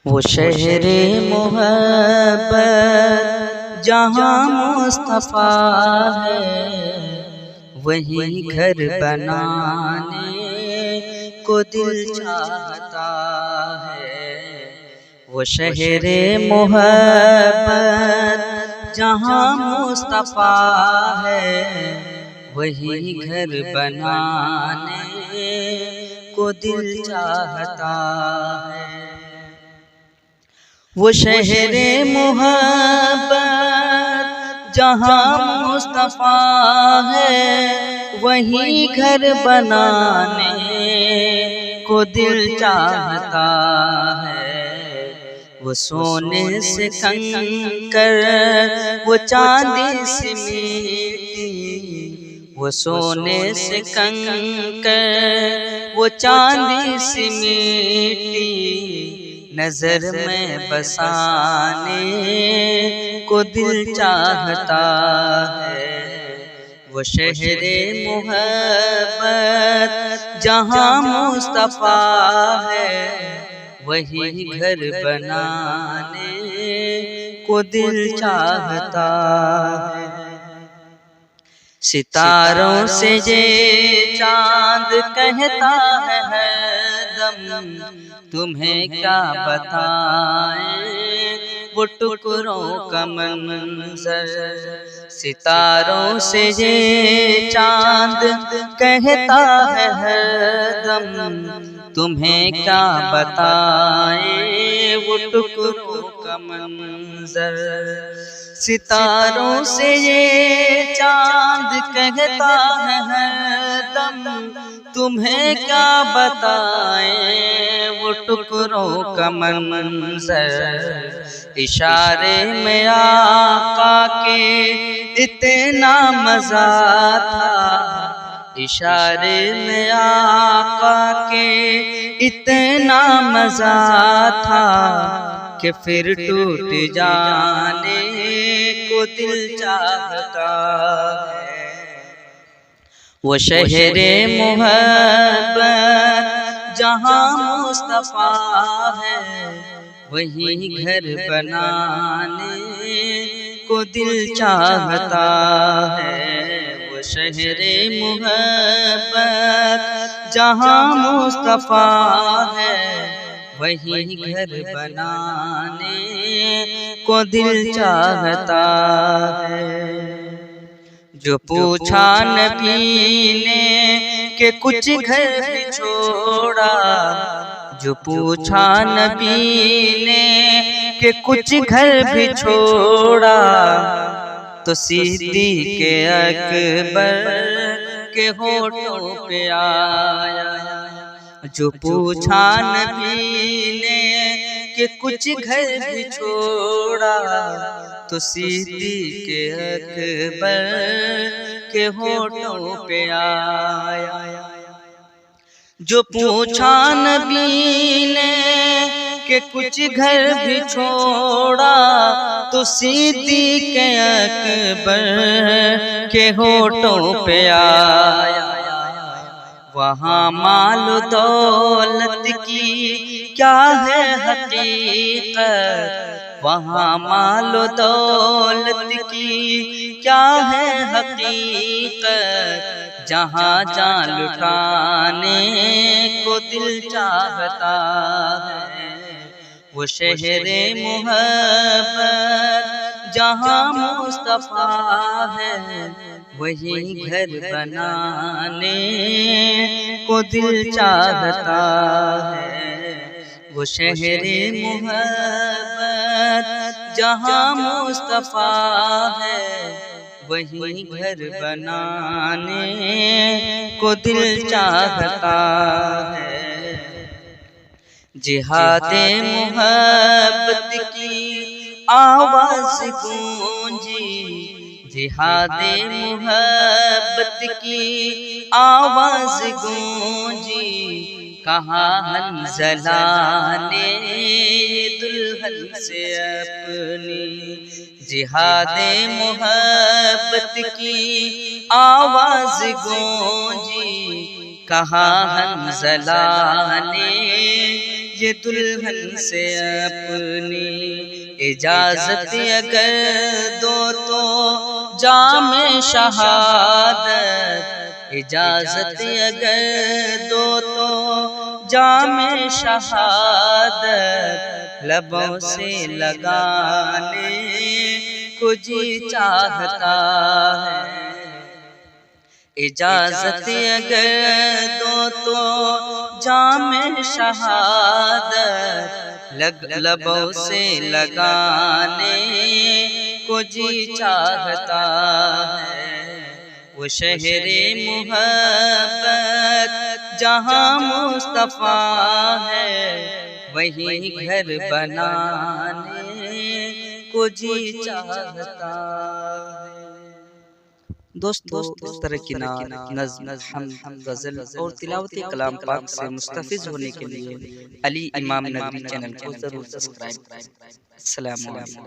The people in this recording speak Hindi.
वो शहरे मोहब्बत जहाँ मुस्तफ़ा है, वही घर बनाने को दिल चाहता है। वो शहरे मोहब्बत जहाँ मुस्तफ़ा है, वही घर बनाने को दिल चाहता है। वो शहरे मोहब्बत जहाँ मुस्तफ़ा है, वही घर बनाने को दिल चाहता है। वो सोने से कंकर, वो चांदी से मिट्टी, वो सोने से कंकर, वो चांदी से मिट्टी, नजर में बसाने को दिल चाहता है। वो शहरे मोहब्बत जहाँ मुस्तफ़ा है, वही घर बनाने को दिल चाहता है। सितारों से ये चांद कहता है हरदम, तुम्हें क्या बताएं वो टुकड़ों का मंजर। सितारों से ये चांद कहता है हरदम, तुम्हें क्या बताएं वो टुकड़ों का मंजर। सितारों से ये चांद कहता है हरदम, तुम्हें क्या बताएं वो टुकड़ों का मंजर। इशारे में आका के इतना मजा था, इशारे में आका के इतना मजा था कि फिर टूट जाने को दिल चाहता है। वो शहरे मोहब्बत जहाँ मुस्तफ़ा है, वही घर बनाने को दिल चाहता है। वो शहरे मोहब्बत जहाँ मुस्तफ़ा है, वही घर बनाने को दिल चाहता है। जो पूछा नबी ने कि कुछ घर भी छोड़ा, जो पूछा नबी ने कि कुछ घर भी छोड़ा, तो सिद्दीक़ अकबर के होठों पे आया। जो पूछा नबी ने कि कुछ घर भी छोड़ा, तो सिद्दीक़ अकबर के होठों पे आया। जो पूछा नबी ने कि कुछ घर भी छोड़ा, तो सिद्दीक़ अकबर के होठों पे आया। वहाँ माल दौलत की क्या है हकीकत, वहाँ माल दौलत की क्या है हकीकत, जहाँ जान लुटाने को दिल चाहता है। वो शहरे मोहब्बत जहाँ मुस्तफ़ा है, वही घर बनाने को दिल चाहता है। वो शहरे मोहब्बत जहाँ मुस्तफ़ा है, वही घर बनाने को दिल चाहता है। जिहादे मोहब्बत की आवाज़ गूंजी, जिहादे मोहब्बत की आवाज़ गूंजी, कहा हंज़ला ने दुल्हन से अपनी। जिहादे मोहब्बत की आवाज़ गूंजी, कहा हंज़ला ने ये दुल्हन से अपनी इजाजत अगर दो तो जामे शहादत, इजाजत अगर दो तो जामे शहादत, लबों से लगाने को जी चाहता है। इजाजत अगर दो तो जामे शहादत, लबों से लगाने को जी चाहता है। वो शहरे मुहब्बत जहाँ मुस्तफा है, वहीं घर बनाने को जी चाहता है। दोस्तों, इस तरह की नज़्म, हम्द, गज़ल और तिलावती कलाम पाक से मुस्तफ़िज़ होने के लिए अली इमाम नगरी चैनल को ज़रूर सब्सक्राइब करें। अस्सलामु अलैकुम।